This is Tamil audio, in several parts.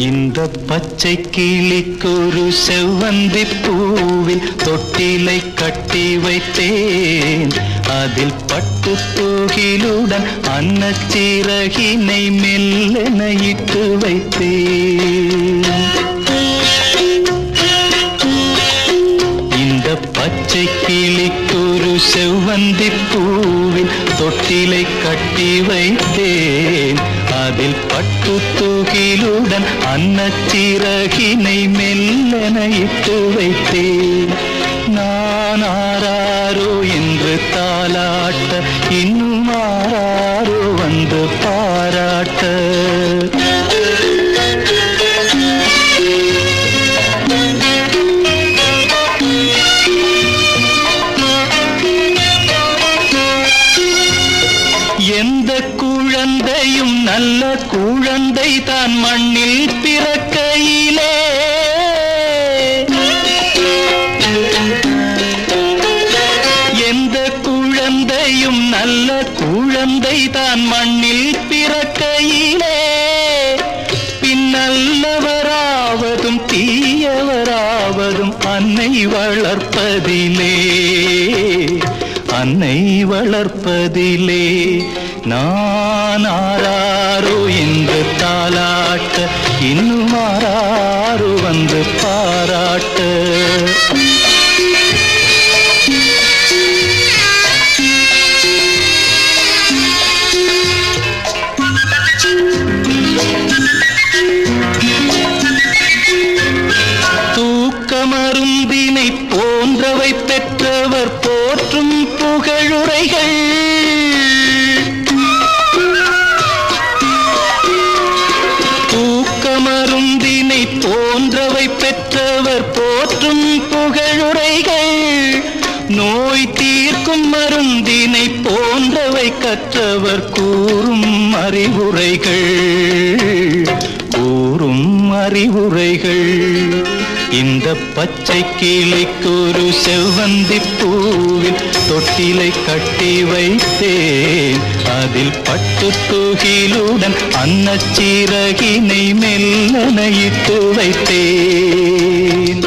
இந்த பச்சை கிளிக்கொரு செவ்வந்தி பூவில் தொட்டிலை கட்டி வைத்தேன். அதில் பட்டு தூகிலுடன் அன்னச்சிறகினை மெல்லென இட்டு வைத்தேன். இந்த பச்சை கிளிக்கொரு செவ்வந்தி பூவில் தொட்டிலை கட்டி வைத்தேன். அதில் பட்டு தூகிலுடன் அன்னச்சிறகினை மெல்லென இட்டு வைத்தேன். நான் ஆராரோ என்று தாலாட்ட, இன்னும் ஆராரோ வந்து பாராட்ட. எந்த குழந்தையும் நல்ல குழந்தை தான் மண்ணில் பிறக்கையிலே, எந்த குழந்தையும் நல்ல குழந்தை தான் மண்ணில் பிறக்கையிலே, பின்னல்லவராவதும் தீயவராவதும் அன்னை வளர்ப்பதிலே, அன்னை வளர்ப்பதிலே. நான் ஆராரோ என்று தாலாட்ட, இன்னும் ஆராரோ வந்து பாராட்ட. தூக்கமருந்தினை போன்றவை பெற்றவர் போற்றும் புகழுரைகள், தூக்கமருந்தினை போன்றவை பெற்றவர் போற்றும் புகழுரைகள், நோய் தீர்க்கும் மருந்தினை போன்றவை கற்றவர் கூறும் அறிவுரைகள், கூறும் அறிவுரைகள். இந்த பச்சை கிளிக்கொரு செவ்வந்தி பூவில் தொட்டிலை கட்டி வைத்தேன். அதில் பட்டு தூகிலுடன் அன்னச்சிறகினை மெல்லென இட்டு வைத்தேன்.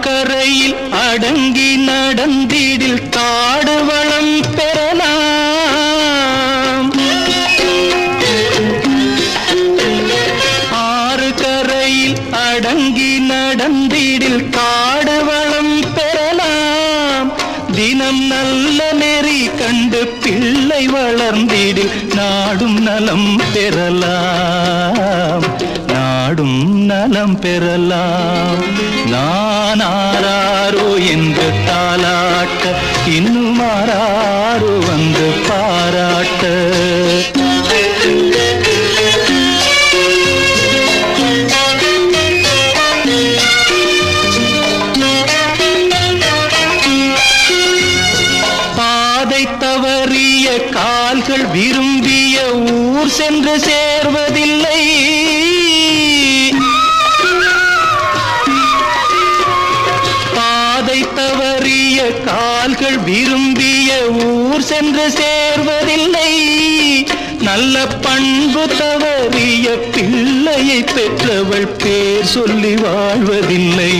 கரையில் அடங்கி நடந்திடில் காடு வளம் பெறலாம். ஆறு கரையில் அடங்கி நடந்திடில் காடு வளம் பெறலாம். தினம் நல்ல நெறி கண்டு பிள்ளை வளர்ந்திடில் நாடும் நலம் பெறலாம், நாடும் நலம் பெறலாம். நான் ஆராரோ என்று தாலாட்ட, இன்னும் ஆராரோ வந்து பாராட்ட. பாதை தவறிய கால்கள் விரும்பிய ஊர் சென்று சேர்வதில்லை. தவறிய கால்கள் விரும்பிய ஊர் சென்று சேர்வதில்லை. நல்ல பண்பு தவறிய பிள்ளையை பெற்றவள் பேர் சொல்லி வாழ்வதில்லை,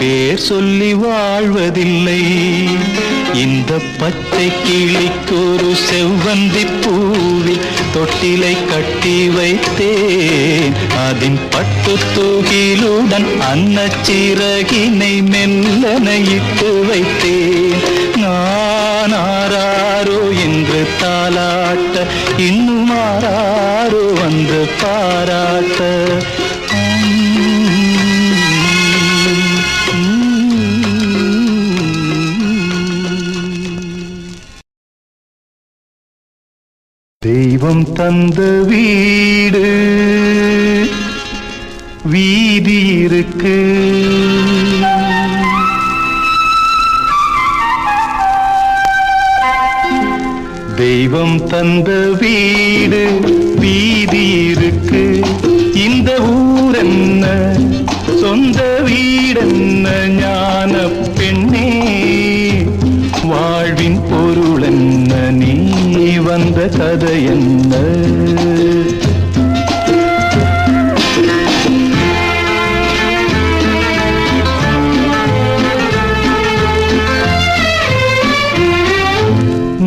பேர் சொல்லி வாழ்வதில்லை. இந்த பச்சை கிளிக்கொரு செவ்வந்தி பூவில் தொட்டிலை கட்டி வைத்தேன். அதின் பட்டு தூகிலுடன் அன்னச்சிறகினை மெல்லென இட்டு வைத்தேன். நான் ஆராரோ என்று தாலாட்ட, இன்னும் ஆராரோ வந்து பாராட்ட. தெய்வம் தந்த வீடு வீதி இருக்கு, தெய்வம் தந்த வீடு வீதி இருக்கு. இந்த ஊர் என்ன, சொந்த வீடென்ன, ஞான பெண்ணே வாழ்வின் பொருள் என்ன, நீ வந்த கதை என்ன?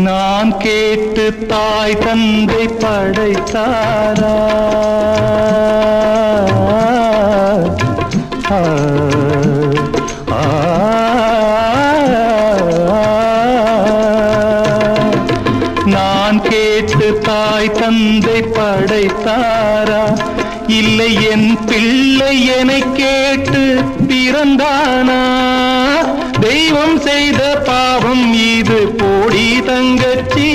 நான் கேட்டு தாய் தந்தை படைத்தாரா? நான் கேட்டு தாய் தந்தை படைத்தாரா? இல்லை என் பிள்ளை என்னை கேட்டு பிறந்தானா? தெய்வம் செய்த பாவம் இது போடி தங்கச்சி,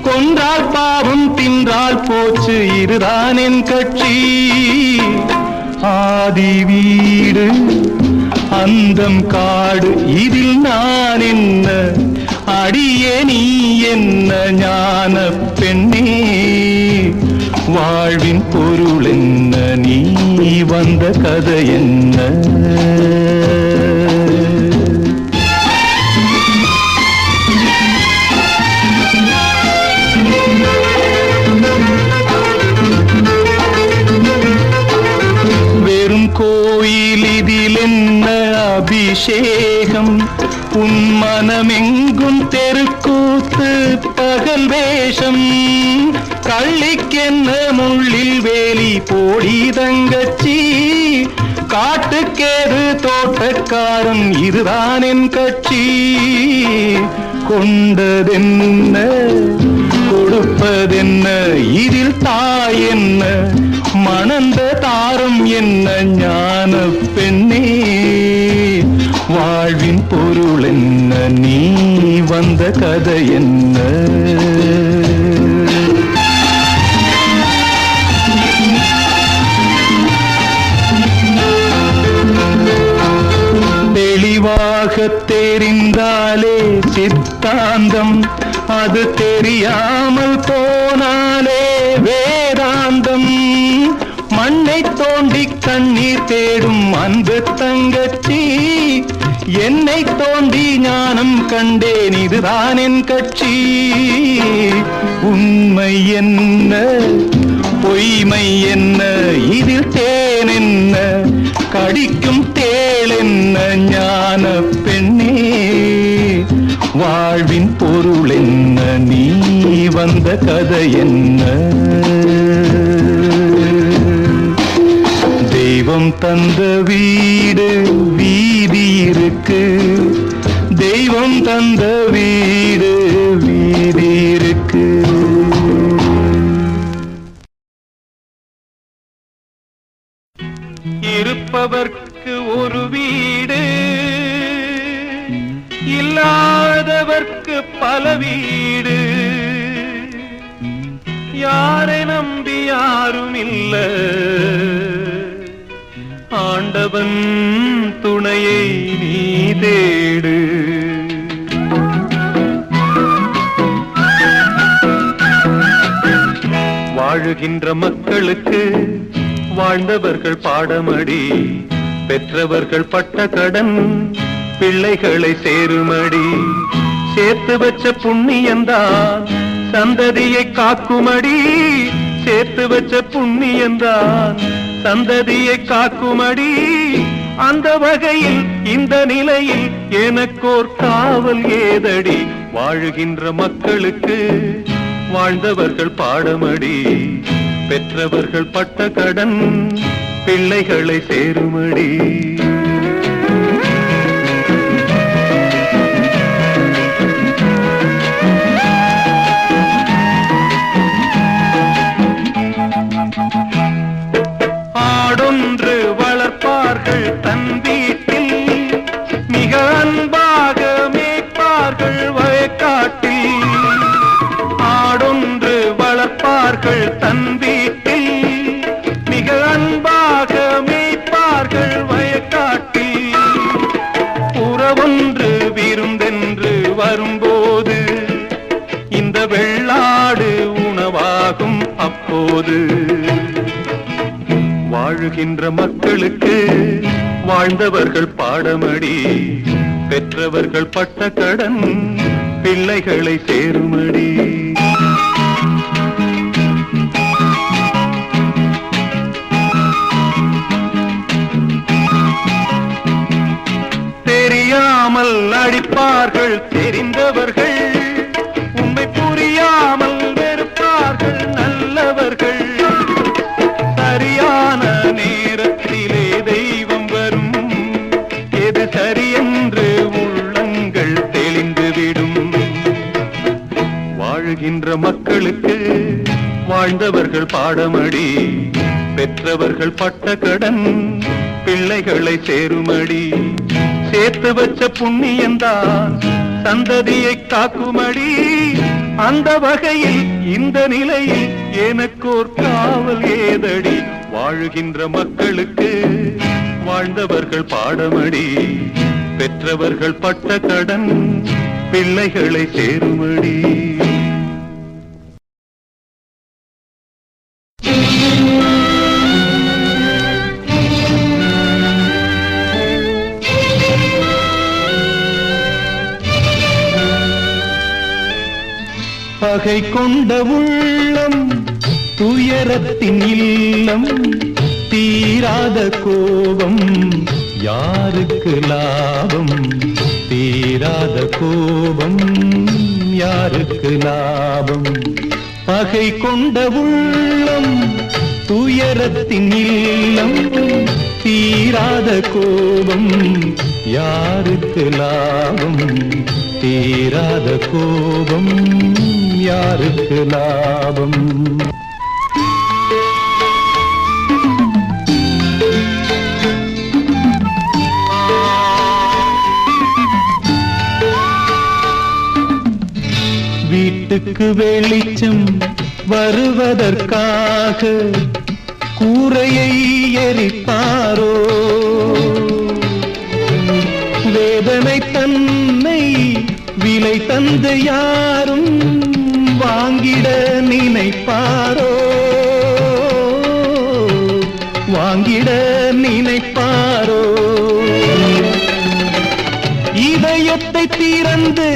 கொன்றால் பாவம் தின்றால் போச்சு இதுதான் என் கட்சி. ஆதி வீடு அந்தம் காடு இதில் நான் என்ன, அடியே நீ என்ன ஞான பெண்ணே வாழ்வின் பொருள் என்ன, நீ வந்த கதை என்ன? வெறும் கோயில் இதில் என்ன அபிஷேகம், உன் மனமெங்கும் தெருக்கூத்து பகல் வேஷம். கள்ளிக்கென்ன முள்ளில் வேலி போடி தங்கச்சி, காட்டுக்கேது தோட்டக்காரன் இதுதான் என் கட்சி. கொண்டதென்ன கொடுப்பதென்ன, இதில் தாய் என்ன, மணந்த தாரம் என்ன ஞான பெண்ணே வாழ்வின் பொருள் என்ன, நீ வந்த கதை என்ன? தெளிவாக தெரிந்தாலே சித்தாந்தம், அது தெரியாமல் போனாலே வேதாந்தம். மண்ணை தோண்டி கண்ணீர் தேடும் அன்பு தங்கச்சி, என்னை தோண்டி ஞானம் கண்டேன் இதுதான் என் கட்சி. உண்மை என்ன பொய்மை என்ன, இதில் தேன் என்ன, கடிக்கும் தேள் என்ன ஞான பெண்ணே வாழ்வின் பொருள் என்ன, நீ வந்த கதை என்ன? தெய்வம் தந்த வீடு வீதி இருக்கு, தெய்வம் தந்த வீடு வீதி இருக்கு. இருப்பவர்க்கு ஒரு வீடு, இல்லாதவர்க்கு பல வீடு. யாரை நம்பி யாரும் இல்ல, ஆண்டவன் துணையை நீ தேடு. வாழுகின்ற மக்களுக்கு வாழ்ந்தவர்கள் பாடமடி, பெற்றவர்கள் பட்ட கடன் பிள்ளைகளை சேருமடி. சேர்த்து வச்ச புண்ணியந்தான் சந்ததியை காக்குமடி, சேர்த்து வச்ச புண்ணியந்தான் சந்ததியை காக்குமடி. அந்த வகையில் இந்த நிலையில் எனக்கோர் காவல் ஏதடி, வாழுகின்ற மக்களுக்கு வாழ்ந்தவர்கள் பாடமடி, பெற்றவர்கள் பட்ட கடன் பிள்ளைகளை சேருமடி. ஆடொன்று வளர்ப்பார்கள் தன் வீட்டில், மிக அன்பாக மேய்ப்பார்கள் வயக்காட்டில். ஆடொன்று வளர்ப்பார்கள் தன் வீட்டில், மிக அன்பாக மேய்ப்பார்கள் வயக்காட்டில். உறவொன்று விருந்தென்று வரும்போது இந்த வெள்ளாடு உணவாகும் அப்போ போது வாழுகின்ற மக்களுக்கு வாழ்ந்தவர்கள் பாடமடி, பெற்றவர்கள் பட்ட கடன் பிள்ளைகளை சேருமடி. தெரியாமல் அடிப்பார்கள் தெரிந்தவர்கள், உண்மை புரியாமல் வெறுப்பார்கள் நல்லவர்கள். சரியான நேரத்திலே தெய்வம் வரும், எது சரியென்று உள்ளங்கள் தெளிந்துவிடும். வாழுகின்ற மக்களுக்கு வாழ்ந்தவர்கள் பாடமடி, பெற்றவர்கள் பட்ட கடன் பிள்ளைகளை சேருமடி. சேர்த்து வச்ச புண்ணியந்தான் சந்ததியை காக்குமடி. அந்த வகையில் இந்த நிலையில் எனக்கோர் காவல் ஏதடி. வாழுகின்ற மக்களுக்கு வாழ்ந்தவர்கள் பாடமடி, பெற்றவர்கள் பட்ட கடன் பிள்ளைகளை சேருமடி. பகை கொண்ட உள்ளம் துயரத்தின் இல்லம், தீராத கோபம் யாருக்கு லாபம், தீராத கோபம் யாருக்கு லாபம். பகை கொண்ட உள்ளம் துயரத்தின் இல்லம், தீராத கோபம் யாருக்கு லாபம், தீராத கோபம் யாருக்கு லாபம். வீட்டுக்கு வெளிச்சம் வருவதற்காக கூரையை எரிப்பாரோ, வேதனை தன்னை விலை தந்து யாரும் வாங்கிட நினைப்பாரோ, வாங்கிட நினைப்பாரோ. இதயத்தை திறந்து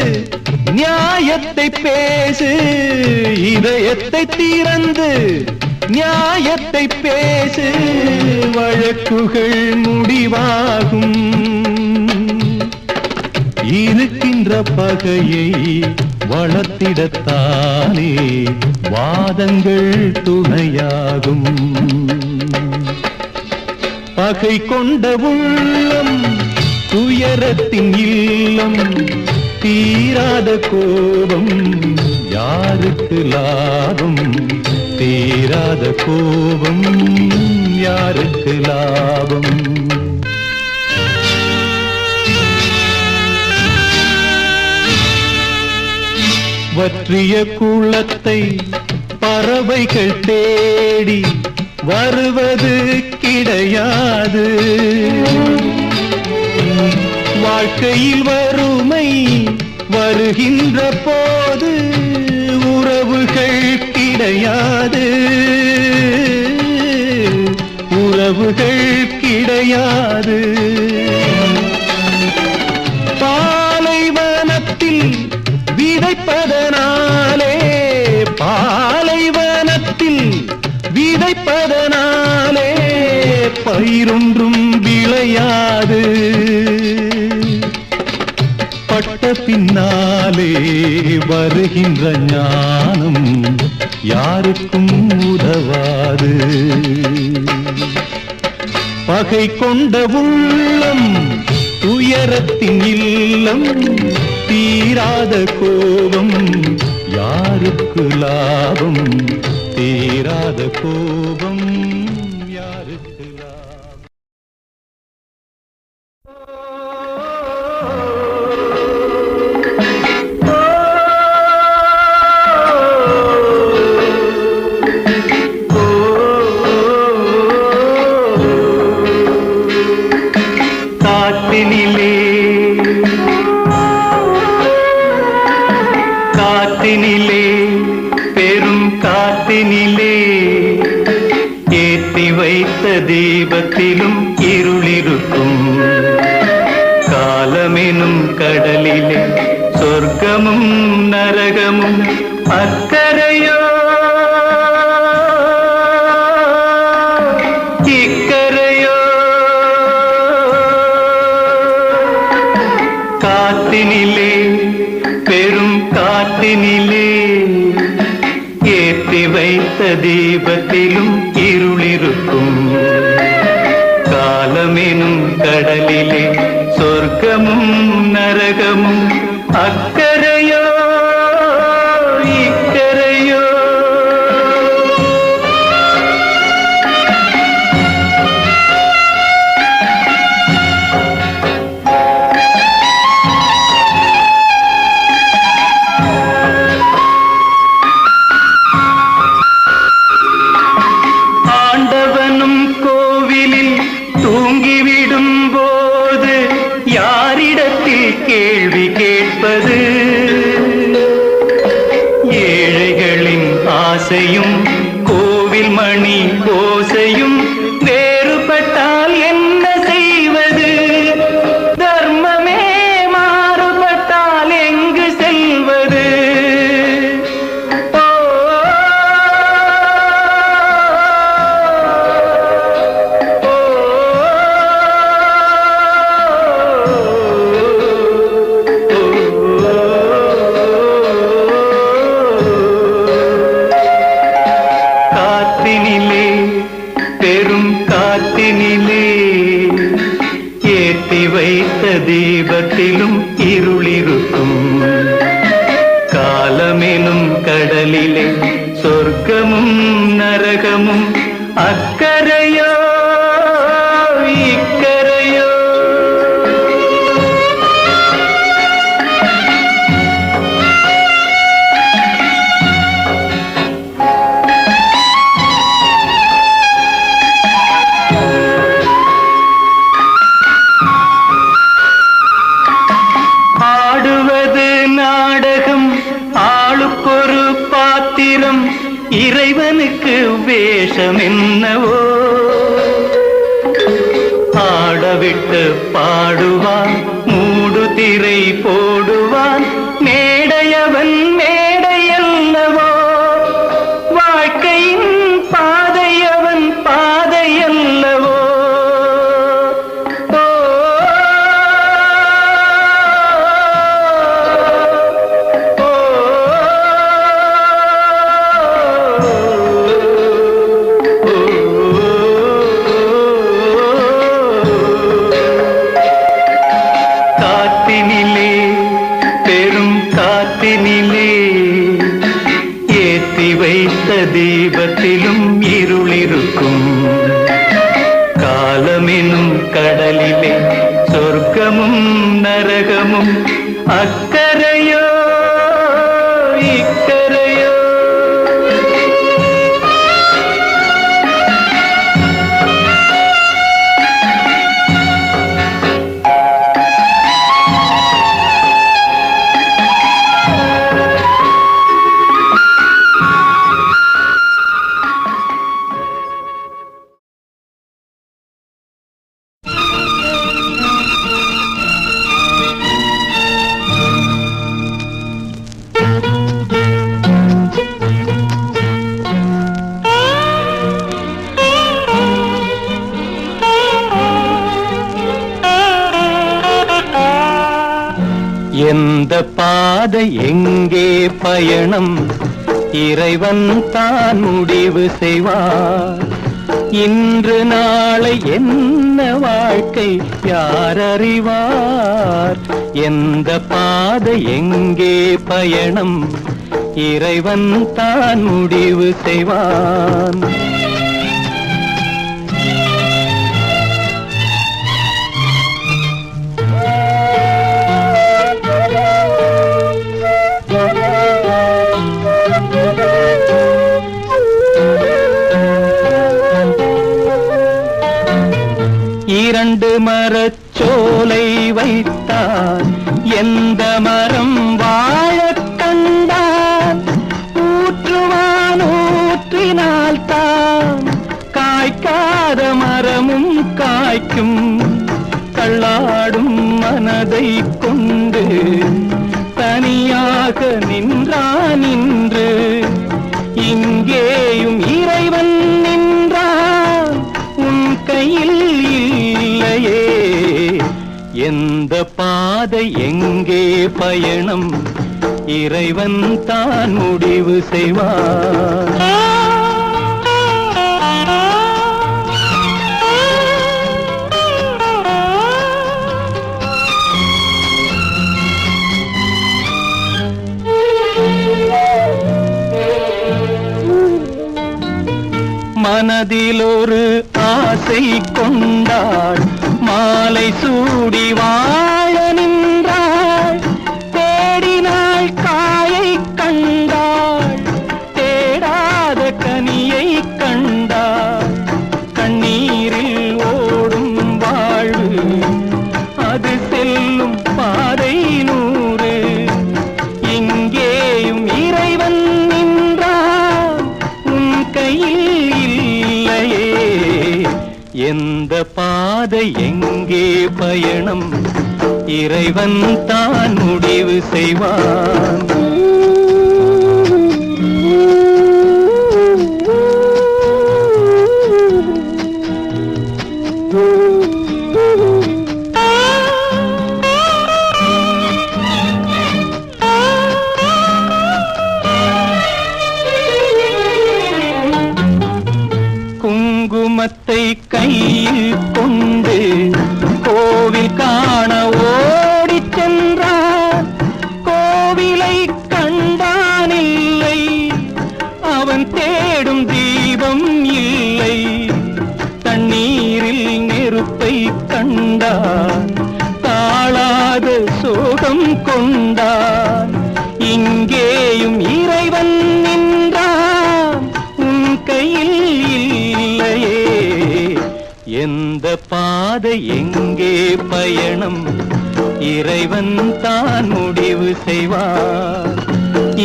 நியாயத்தை பேசு, இதயத்தை திறந்து நியாயத்தை பேசு, வழக்குகள் முடிவாகும். இருக்கின்ற பகையை வளர்த்திடத்தானே வாதங்கள் துணையாகும். பகை கொண்ட உள்ளம் துயரத்தின் இல்லம், தீராத கோபம் யாருக்கு லாபம், தீராத கோபம் யாருக்கு லாபம். வற்றிய குளத்தை பறவைகள் தேடி வருவது கிடையாது. வாழ்க்கையில் வறுமை வருகின்ற போது உறவுகள் கிடையாது, உறவுகள் கிடையாது. பாலைவனத்தில் விதைப்பதனாலே, பாலைவனத்தில் விதைப்பதனாலே பயிரொன்றும் விளையாது. பட்ட பின்னாலே வருகின்ற ஞானம் யாருக்கும் உதவாது. பகை கொண்ட உள்ளம் துயரத்தின் இல்லம், தீராத கோபம் யாருக்கு லாபம், தீராத கோபம் யாருக்கு லாபம். காற்றினிலே காற்றினிலே பெரும் காற்றினிலே வைத்த தீபத்திலும் இருளிருக்கும். காலமெனும் கடலிலே சொர்க்கமும் நரகமும் அக்கரையோ இக்கரையோ. காத்தினிலே பெரும் காத்தினிலே ஏற்றி வைத்த தீபத்திலும் இருளிருக்கும். காலமெனும் கடலிலே சொர்க்கமும் நரகமும் அக்கரையோ இக்கரையோ. ஆண்டவனும் கோவிலில் தூங்கிவிடும் போது யாரிடத்தில் கேள்வி கேட்பது? ஏழைகளின் ஆசையும் கோவில் மணி ஓசையும் வேறுபட்டால் என்ன செய்வது? தர்மமே மாறுபட்டால் எங்கு செல்வது? காத்தினிலே பெரும் காத்தினிலே ஏற்றி வைத்த தீபத்திலும் இருளிருக்கும். காலமெனும் கடலிலே சொர்க்கமும் நரகமும் அக்கரையோ இக்கரையோ. ஆடுவது நாடகம் ஆளுக்கொரு பாத்திரம், இறைவனுக்கு வேஷம் என்னவோ. ஆடவிட்டு பாடுவான் மூடு திரை போடுவான், மேடையவன் மேடையல்லவோ. வாழ்க்கையின் பாதையவன் பாதையல்லவோ. காத்தினிலே பெரும் காத்தினிலே ஏற்றி வைத்த தீபத்திலும் இருளிருக்கும். காலமெனும் கடலிலே சொர்க்கமும் நரகமும் அக்கரையோ இக்கரையோ. எந்த பாதை எங்கே பயணம் இறைவன் தான் முடிவு செய்வார். இன்று நாளை என்ன வாழ்க்கை யார் அறிவார்? எந்த பாதை எங்கே பயணம் இறைவன் தான் முடிவு செய்வான். இரண்டு மரச்சோலை வைத்தான், எந்த மரம் வாழக் கண்டான்? ஊற்றுவான் ஊற்றினால்தான் காய்க்கா மரமும் காய்க்கும் தள்ளாடும் மனதை கொண்டு தனியாக நின்று இங்கேயும் இறைவன் நின்றான் உன் கையில் இல்லையே எந்த பாதை எங்கே பயணம் இறைவன் தான் முடிவு செய்வான் மனதில் ஒரு ஆசை கொண்டாள் மாலை சூடி வாழ நின்றாள் தேடினாள் காயை கண்டாள் தேடாத கனியை கண்டாள் கண்ணீரில் ஓடும் வாழ்வு அது செல்லும் பாதை நூறு இங்கேயும் இறைவன் நின்றான் உன் கையில் எந்த பாதை எங்கே பயணம் இறைவன் தான் முடிவு செய்வான் குங்குமத்தை கையில் கொண்டு கோவில் காண ஓடிச் சென்றான் கோவிலை கண்டானில்லை அவன் தேடும் தீபம் இல்லை தண்ணீரில் நெருப்பை கண்டான் தாழாத சோகம் கொண்டான் இங்கேயும் இறைவன் நின்றான் உன் கையில் இல்லையே எந்த பாதை எங்கே பயணம் இறைவன் தான் முடிவு செய்வார்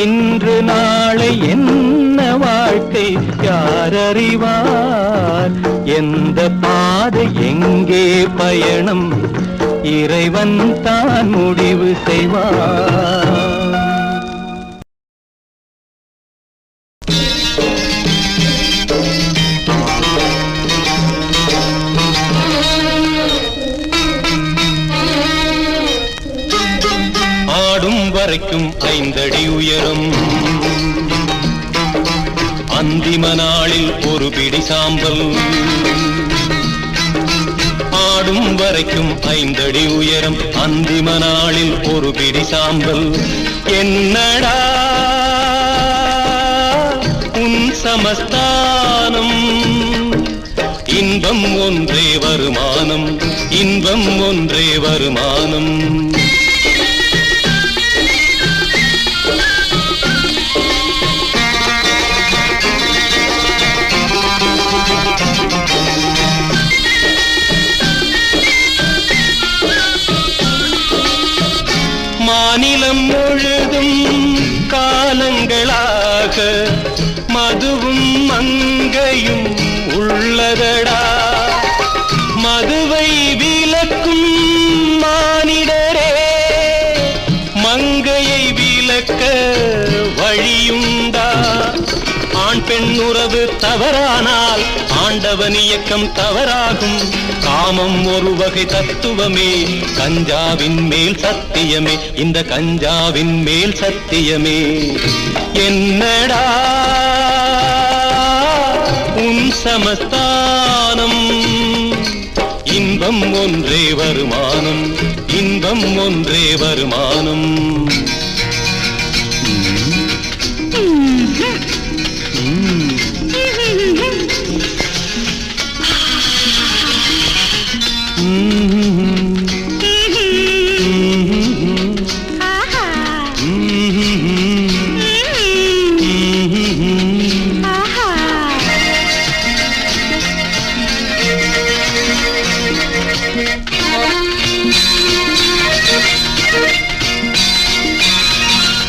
இன்று நாளை என்ன வாழ்க்கை யார் அறிவார் எந்த பாதை எங்கே பயணம் இறைவன் தான் முடிவு செய்வார் வரைக்கும் 5 அடி உயரம் அந்திம நாளில் ஒரு பிடி சாம்பல் ஆடும் வரைக்கும் 5 அடி உயரம் அந்திம நாளில் ஒரு பிடி சாம்பல் என்னடா உன் சமஸ்தானம் இன்பம் ஒன்றே வருமானம் இன்பம் ஒன்றே வருமானம் மாநிலம் முழுதும் காலங்களாக மதுவும் மங்கையும் உள்ளதடா மதுவை விலக்கும் மானிடரே மங்கையை விலக்க வழியுண்டா ஆண் பெண் உறவு தவறானால் ஆண்டவன் இயக்கம் தவறாகும் காமம் ஒரு வகை தத்துவமே கஞ்சாவின் மேல் சத்தியமே இந்த கஞ்சாவின் மேல் சத்தியமே என்னடா உன் சமஸ்தானம் இன்பம் ஒன்றே வருமானம் இன்பம் ஒன்றே வருமானம்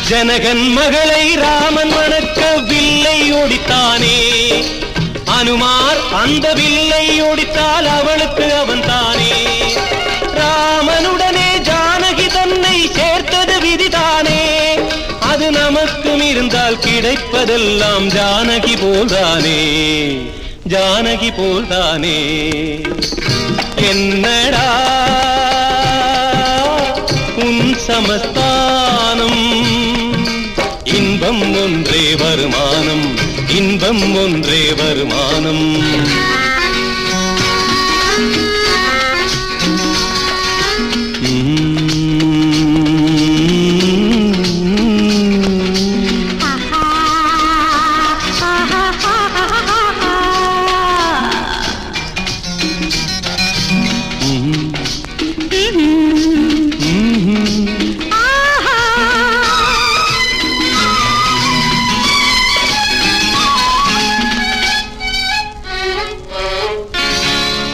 ஜனகன் மகளை ராமன் வணக்க வில்லை ஒடித்தானே அனுமார் அந்த வில்லை ஒடித்தால் அவளுக்கு அவன் தானே. ராமனுடனே ஜானகி தன்னை சேர்த்தது விதிதானே. அது நமக்கும் இருந்தால் கிடைப்பதெல்லாம் ஜானகி போல்தானே, ஜானகி போல்தானே. என்னடா உன் சமஸ்தானம், இன்பம் ஒன்றே வருமானம், இன்பம் ஒன்றே வருமானம்.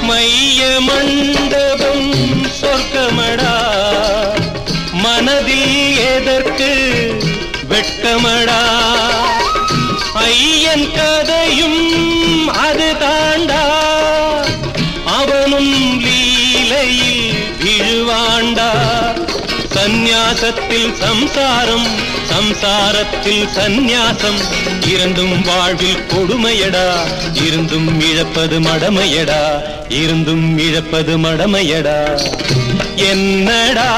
மைய மண்டபம் சொர்க்கமடா, மனதில் எதற்கு வெட்கமடா. ஐயன் கதையும் அது தாண்டா, அவனும் லீலையில் விழுவாண்டா. சந்நியாசத்தில் சம்சாரம், சம்சாரத்தில் சந்நியாசம், இரண்டும் வாழ்வில் கொடுமையடா. இருந்தும் இழப்பது மடமையடா, இருந்தும் இழப்பது மடமையடா. என்னடா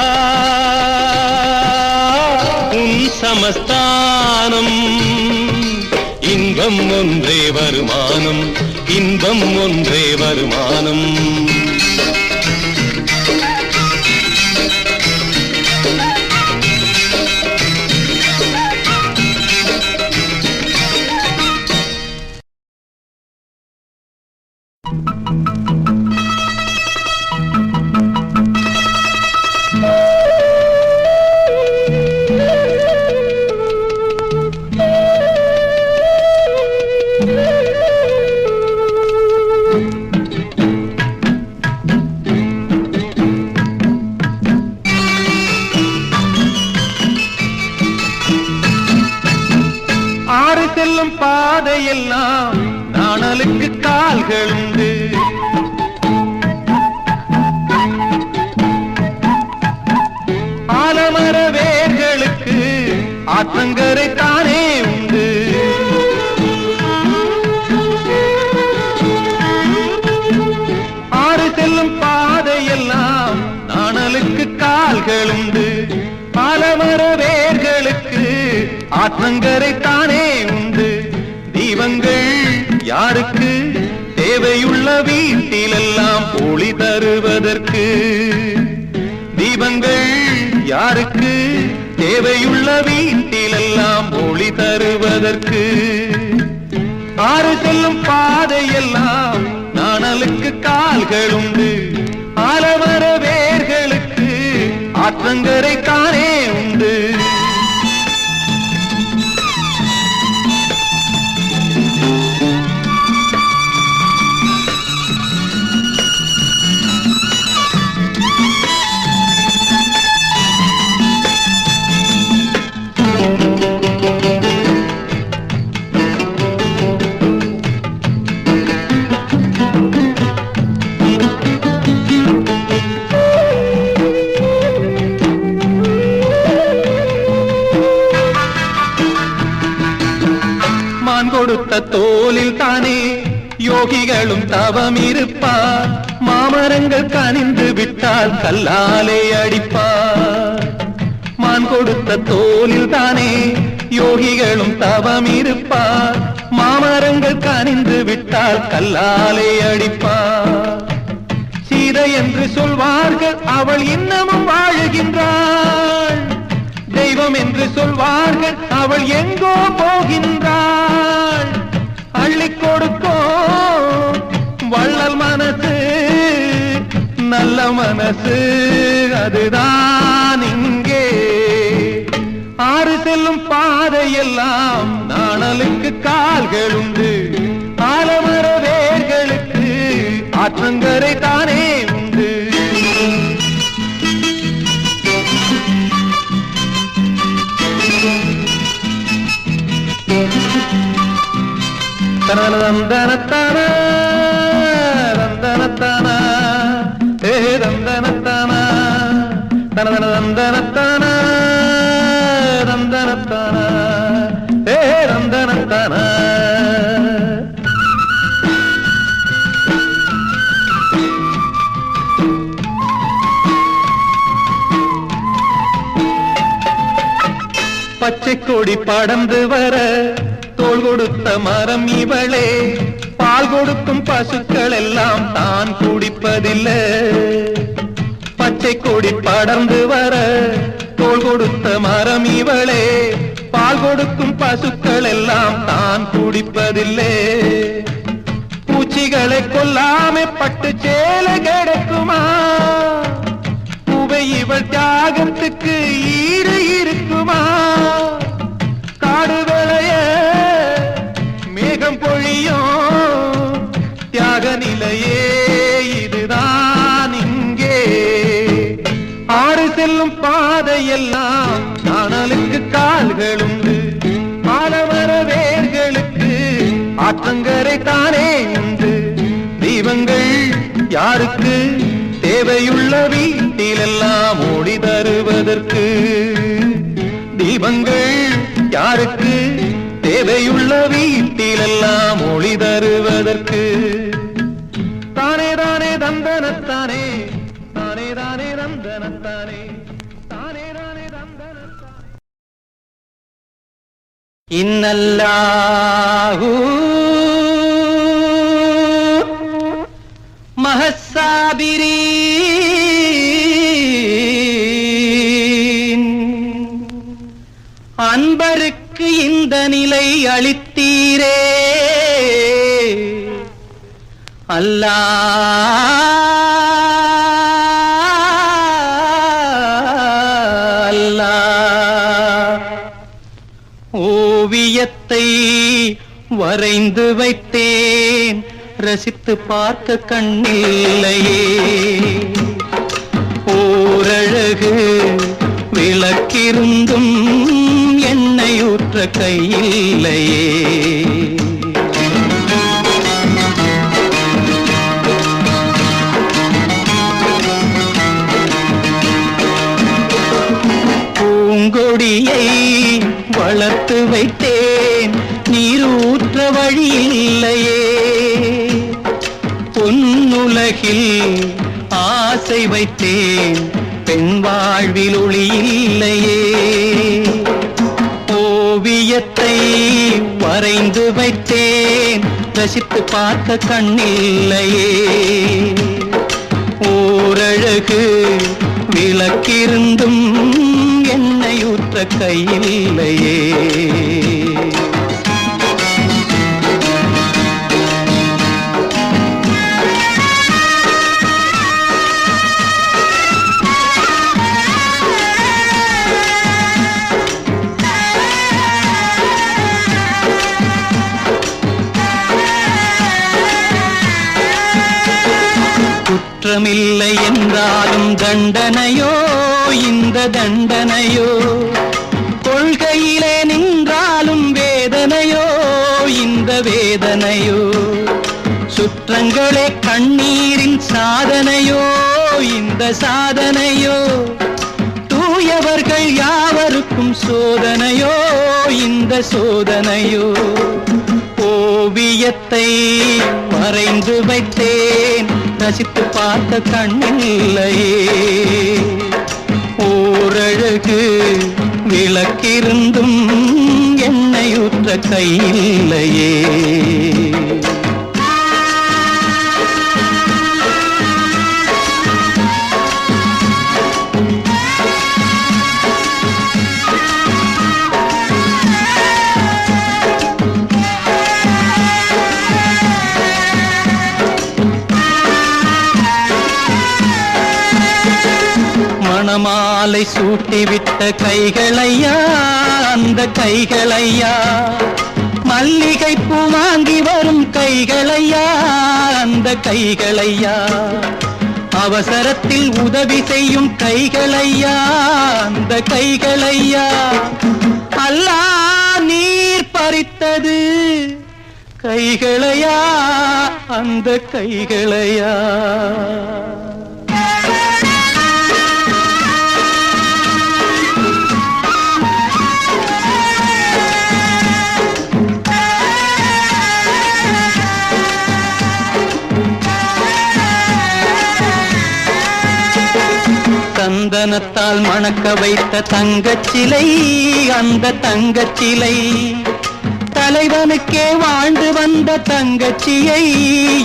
உன் சமஸ்தானம், இன்பம் ஒன்றே வருமானம், இன்பம் ஒன்றே வருமானம். செல்லும் பாதையெல்லாம் நாணலுக்கு கால்கள் உண்டு. ஆலமர வேர்களுக்கு ஆற்றங்கரை தானே உண்டு. ஆறு செல்லும் பாதையெல்லாம் நாணலுக்கு கால்கள் உண்டு. ஆலமர வேர்களுக்கு ஆற்றங்கரை தானே உண்டு. தீபங்கள் யாருக்கு தேவையுள்ள வீட்டிலெல்லாம் ஒளி தருவதற்கு. தீபங்கள் யாருக்கு தேவையுள்ள வீட்டிலெல்லாம் ஒளி தருவதற்கு. ஆறு செல்லும் பாதையெல்லாம் நாணலுக்கு கால்கள் உண்டு. ஆலமர வேர்களுக்கு ஆற்றங்கரை தானே உண்டு. கொடுத்த தோலில் தானே யோகிகளும் தவம் இருப்பார். மாமரங்கள் கனிந்து விட்டால் கல்லாலே அடிப்பார். மான் கொடுத்த தோலில் தானே யோகிகளும் தவம் இருப்பார். மாமரங்கள் கனிந்து விட்டால் கல்லாலே அடிப்பார். சீதை என்று சொல்வார்கள், அவள் இன்னமும் வாழுகின்றாள். தெய்வம் என்று சொல்வார்கள், அவள் எங்கோ போகின்றாள். அள்ளி கொடுக்கும் வள்ளல் மனசு, நல்ல மனசு, அதுதான் இங்கே. ஆறு செல்லும் பாதையெல்லாம் நாணலுக்கு கால்கள் உண்டு. ஆலமர வேர்களுக்கு ஆற்றங்கரை தானே உண்டு. தனதனதனதன தனதனதன ஏ தனதனதன தனதனதனதன தனதனதன ஏ தனதனதன. பச்சை கொடி படர்ந்து வர தோள் கொடுத்த மரம் இவளே, பால் கொடுக்கும் பசுக்கள் எல்லாம் தான் குடிப்பதில்லை. பச்சை கொடி படர்ந்து வர தோள் கொடுத்த மரம் இவளே, பால் கொடுக்கும் பசுக்கள் எல்லாம் தான் குடிப்பதில்லை. பூச்சிகளை கொல்லாமே பட்டு சேலை கிடைக்குமா? பூவை இவள் தியாகத்துக்கு ஈடு இருக்குமா? காடு விளைய மேகம் பொழியும் தியாக நிலையே இதுதான் இங்கே. ஆறு செல்லும் பாதையெல்லாம் நாணலுக்கு கால்கள் உண்டு, ஆலமர வேர்களுக்கு ஆற்றங்கரை தானே உண்டு. தெய்வங்கள் யாருக்கு தேவையுள்ள வீட்டிலெல்லாம் ஓடி தருவதற்கு, தீபங்கள் யாருக்கு தேவையுள்ள வீட்டிலெல்லாம் ஒளி தருவதற்கு. தானே தானே தந்தனத்தானே தானே தானே தந்தனத்தானே தானே தானே தந்தனத்தானே. இன்னல்லாஹு மஹஸ்ஸாபிரீன். அன்பருக்கு இந்த நிலை அளித்தீரே அல்லாஹ். ஓவியத்தை வரைந்து வைத்தேன், ரசித்து பார்க்க கண்ணில்லையே. ஓரழகு விளக்கிருந்தும் எண்ணெய் ஊற்ற கையில்லையே. பூங்கொடியை வளர்த்து வைத்தேன், நீரூற்ற வழியில்லையே. பொன்னுலகில் ஆசை வைத்தேன், பெண் வாழ்வில் ஒளி இல்லையே. ஓவியத்தை வரைந்து வைத்தேன், ரசித்து பார்க்க கண்ணில்லையே. ஓரழகு விளக்கிருந்தும் எண்ணெயூற்ற கையில்லையே. குற்றமில்லை என்றாலும் தண்டனையோ இந்த தண்டனையோ, கொள்கையிலே நின்றாலும் வேதனையோ இந்த வேதனையோ. சுற்றங்களே கண்ணீரின் சாதனையோ இந்த சாதனையோ. தூயவர்கள் யாவருக்கும் சோதனையோ இந்த சோதனையோ. ஓவியத்தை வரைந்து வைத்தேன், ரசித்து பார்த்த கண்ணில்லையே. ஓரழகு விளக்கிருந்தும் எண்ணெயூற்ற கையில்லையே. மணமாலை சூட்டிவிட்ட கைகளையா அந்த கைகளையா. மல்லிகை பூ வாங்கி வரும் கைகளையா அந்த கைகளையா. அவசரத்தில் உதவி செய்யும் கைகளையா அந்த கைகளையா. அல்லாஹ் நீர் பறித்தது கைகளையா அந்த கைகளையா சந்தனத்தால் மணக்க வைத்த தங்கச்சிலை அந்த தங்கச்சிலை தலைவனுக்கே வாழ்ந்து வந்த தங்கச்சியை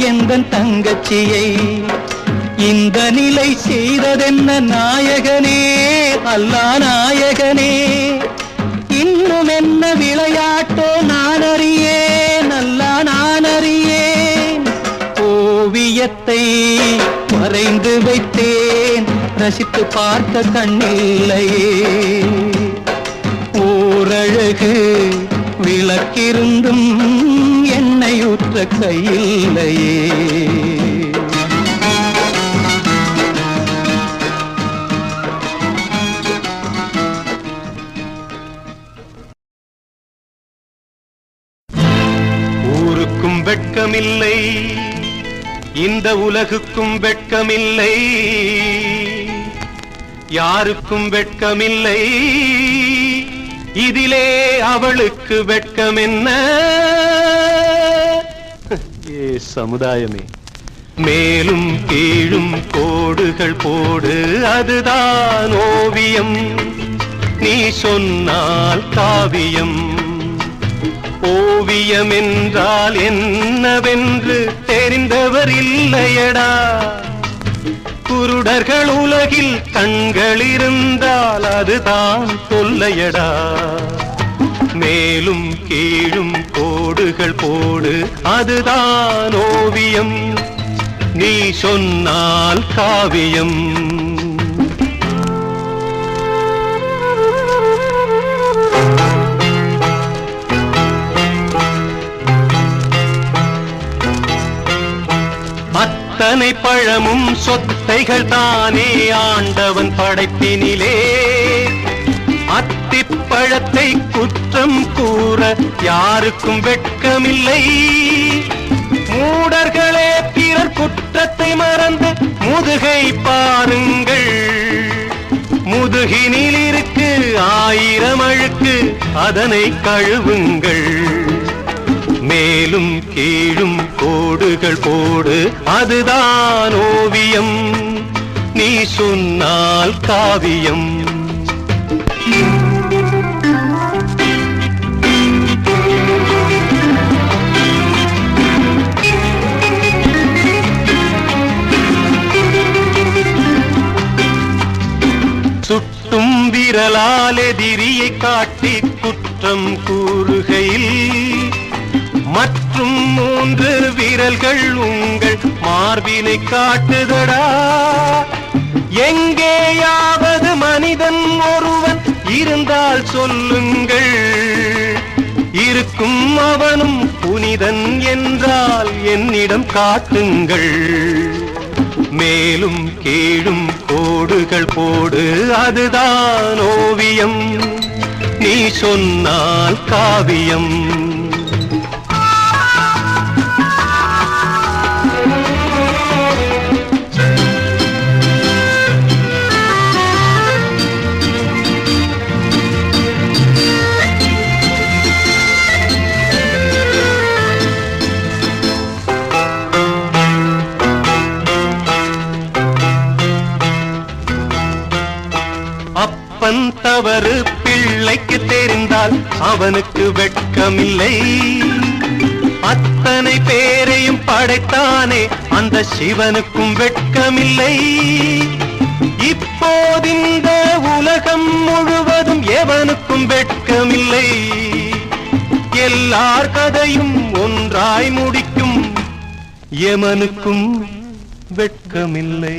எந்த தங்கச்சியை இந்த நிலை செய்ததென்ன நாயகனே அல்லா நாயகனே இன்னும் என்ன விளையாட்டோ நான் அறியேன் அல்லா நான் அறியேன் ஓவியத்தை வரைந்து வைத்தேன் ரசித்து பார்க்க கண்ணில்லையே ஓரழகு விளக்கிருந்தும் எண்ணெய் ஊற்ற கையில்லையே ஊருக்கும் வெட்கமில்லை இந்த உலகுக்கும் வெட்கமில்லை யாருக்கும் வெட்கமில்லை இதிலே அவளுக்கு வெட்கம் என்ன ஏ சமுதாயமே மேலும் கீழும் கோடுகள் போடு அதுதான் ஓவியம் நீ சொன்னால் காவியம் ஓவியம் என்றால் என்னவென்று தெரிந்தவர் இல்லையடா குருடர்கள் உலகில் கண்கள் இருந்தால் அதுதான் தொல்லையடா மேலும் கீழும் கோடுகள் போடு அதுதான் ஓவியம் நீ சொன்னால் காவியம் அத்தனை பழமும் சொத்தைகள் தானே ஆண்டவன் படைப்பினிலே அத்திப்பழத்தை குற்றம் கூற யாருக்கும் வெட்கமில்லை மூடர்களே பிறர் குற்றத்தை மறந்து முதுகை பாருங்கள் முதுகினில் இருக்கு 1000 அழுக்கு அதனை கழுவுங்கள் மேலும் கீழும் கோடுகள் போடு அதுதான் ஓவியம் நீ சொன்னால் காவியம் சுட்டும் விரலால் எதிரியை காட்டி குற்றம் கூறுகையில் மற்றும் 3 விரல்கள் உங்கள் மார்பினை காட்டுதடா எங்கேயாவது மனிதன் ஒருவன் இருந்தால் சொல்லுங்கள் இருக்கும் அவனும் புனிதன் என்றால் என்னிடம் காட்டுங்கள் மேலும் கீழும் கோடுகள் போடு அதுதான் ஓவியம் நீ சொன்னால் காவியம் அப்பன் தவறு பிள்ளைக்கு தெரிந்தால் அவனுக்கு வெட்கமில்லை அத்தனை பேரையும் படைத்தானே அந்த சிவனுக்கும் வெட்கமில்லை இப்போதிந்த உலகம் முழுவதும் எவனுக்கும் வெட்கமில்லை எல்லார் கதையும் ஒன்றாய் முடிக்கும் எமனுக்கும் வெட்கமில்லை